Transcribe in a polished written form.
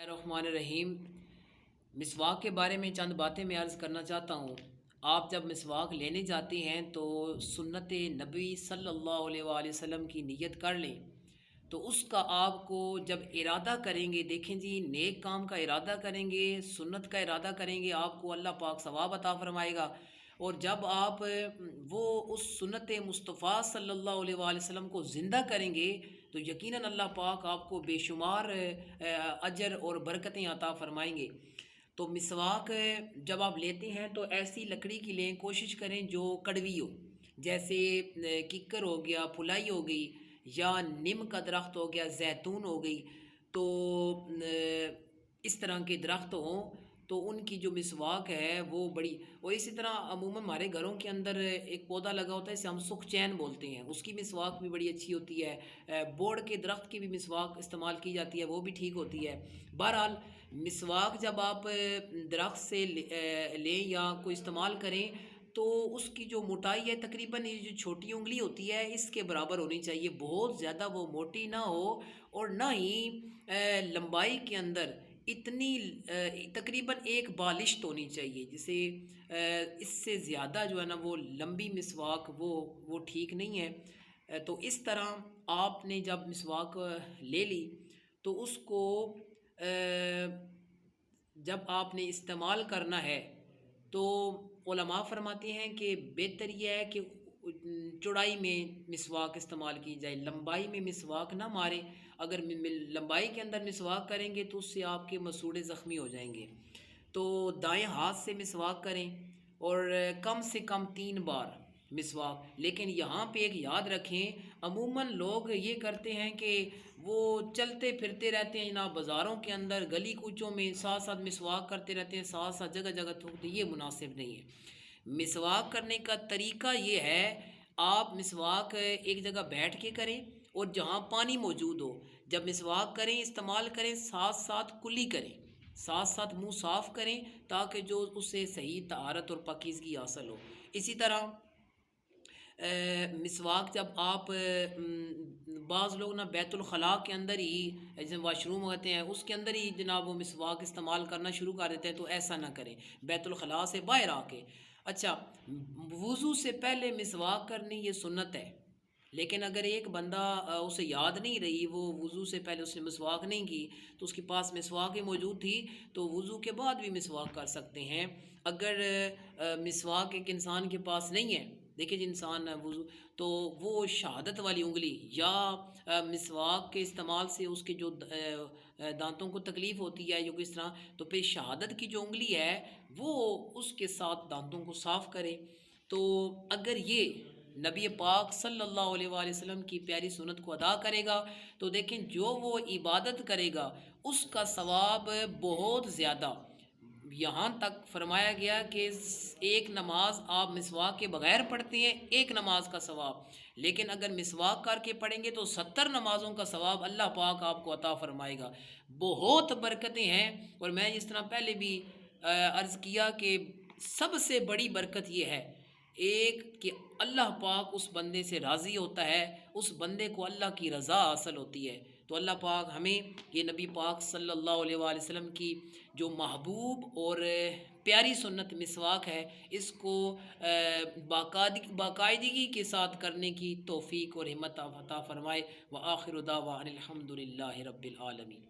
الرحمن الرحیم۔ مسواک کے بارے میں چند باتیں میں عرض کرنا چاہتا ہوں۔ آپ جب مسواک لینے جاتے ہیں تو سنت نبی صلی اللہ علیہ وآلہ وسلم کی نیت کر لیں، تو اس کا آپ کو جب ارادہ کریں گے، دیکھیں جی، نیک کام کا ارادہ کریں گے، سنت کا ارادہ کریں گے، آپ کو اللہ پاک ثواب عطا فرمائے گا۔ اور جب آپ وہ اس سنت مصطفیٰ صلی اللہ علیہ وآلہ وسلم کو زندہ کریں گے تو یقیناً اللہ پاک آپ کو بے شمار اجر اور برکتیں عطا فرمائیں گے۔ تو مسواک جب آپ لیتے ہیں تو ایسی لکڑی کی لیں، کوشش کریں جو کڑوی ہو، جیسے ککر ہو گیا، پھلائی ہو گئی، یا نیم کا درخت ہو گیا، زیتون ہو گئی، تو اس طرح کے درخت ہوں تو ان کی جو مسواک ہے وہ بڑی، اور اسی طرح عموماً ہمارے گھروں کے اندر ایک پودا لگا ہوتا ہے، اسے ہم سکھ چین بولتے ہیں، اس کی مسواک بھی بڑی اچھی ہوتی ہے۔ بوڑ کے درخت کی بھی مسواک استعمال کی جاتی ہے، وہ بھی ٹھیک ہوتی ہے۔ بہرحال مسواک جب آپ درخت سے لیں یا کوئی استعمال کریں تو اس کی جو موٹائی ہے تقریباً یہ جو چھوٹی انگلی ہوتی ہے اس کے برابر ہونی چاہیے، بہت زیادہ وہ موٹی نہ ہو، اور نہ ہی لمبائی کے اندر اتنی تقریباً ایک بالشت ہونی چاہیے، جسے اس سے زیادہ جو ہے نا وہ لمبی مسواک وہ ٹھیک نہیں ہے۔ تو اس طرح آپ نے جب مسواک لے لی تو اس کو جب آپ نے استعمال کرنا ہے تو علماء فرماتے ہیں کہ بہتر یہ ہے کہ چوڑائی میں مسواک استعمال کی جائے، لمبائی میں مسواک نہ ماریں۔ اگر لمبائی کے اندر مسواک کریں گے تو اس سے آپ کے مسوڑے زخمی ہو جائیں گے۔ تو دائیں ہاتھ سے مسواک کریں اور کم سے کم 3 بار مسواک۔ لیکن یہاں پہ ایک یاد رکھیں، عموماً لوگ یہ کرتے ہیں کہ وہ چلتے پھرتے رہتے ہیں جناب، بازاروں کے اندر گلی کوچوں میں ساتھ ساتھ مسواک کرتے رہتے ہیں، ساتھ ساتھ جگہ جگہ تھوکتے، یہ مناسب نہیں ہے۔ مسواک کرنے کا طریقہ یہ ہے، آپ مسواک ایک جگہ بیٹھ کے کریں اور جہاں پانی موجود ہو، جب مسواک کریں استعمال کریں ساتھ ساتھ کلی کریں، ساتھ ساتھ منہ صاف کریں تاکہ جو اس سے صحیح طہارت اور پاکیزگی حاصل ہو۔ اسی طرح مسواک جب آپ بعض لوگ نا بیت الخلاء کے اندر ہی، جیسے واش روم ہوتے ہیں اس کے اندر ہی جناب وہ مسواک استعمال کرنا شروع کر دیتے ہیں، تو ایسا نہ کریں، بیت الخلاء سے باہر آ کے۔ اچھا، وضو سے پہلے مسواک کرنی یہ سنت ہے، لیکن اگر ایک بندہ اسے یاد نہیں رہی، وہ وضو سے پہلے اس نے مسواک نہیں کی تو اس کے پاس مسواک ہی موجود تھی تو وضو کے بعد بھی مسواک کر سکتے ہیں۔ اگر مسواک ایک انسان کے پاس نہیں ہے، دیکھیں جی، انسان وضو تو وہ شہادت والی انگلی یا مسواک کے استعمال سے اس کے جو دانتوں کو تکلیف ہوتی ہے یا کس طرح، تو پھر شہادت کی جو انگلی ہے وہ اس کے ساتھ دانتوں کو صاف کرے۔ تو اگر یہ نبی پاک صلی اللہ علیہ وآلہ وسلم کی پیاری سنت کو ادا کرے گا تو دیکھیں جو وہ عبادت کرے گا اس کا ثواب بہت زیادہ، یہاں تک فرمایا گیا کہ ایک نماز آپ مسواک کے بغیر پڑھتے ہیں، ایک نماز کا ثواب، لیکن اگر مسواک کر کے پڑھیں گے تو 70 نمازوں کا ثواب اللہ پاک آپ کو عطا فرمائے گا۔ بہت برکتیں ہیں، اور میں جس طرح پہلے بھی عرض کیا کہ سب سے بڑی برکت یہ ہے ایک کہ اللہ پاک اس بندے سے راضی ہوتا ہے، اس بندے کو اللہ کی رضا حاصل ہوتی ہے۔ تو اللہ پاک ہمیں یہ نبی پاک صلی اللہ علیہ وآلہ وسلم کی جو محبوب اور پیاری سنت مسواک ہے اس کو باقاعدگی کے ساتھ کرنے کی توفیق اور ہمت عطا فرمائے۔ وآخر دعوانا الحمد للہ رب العالمین۔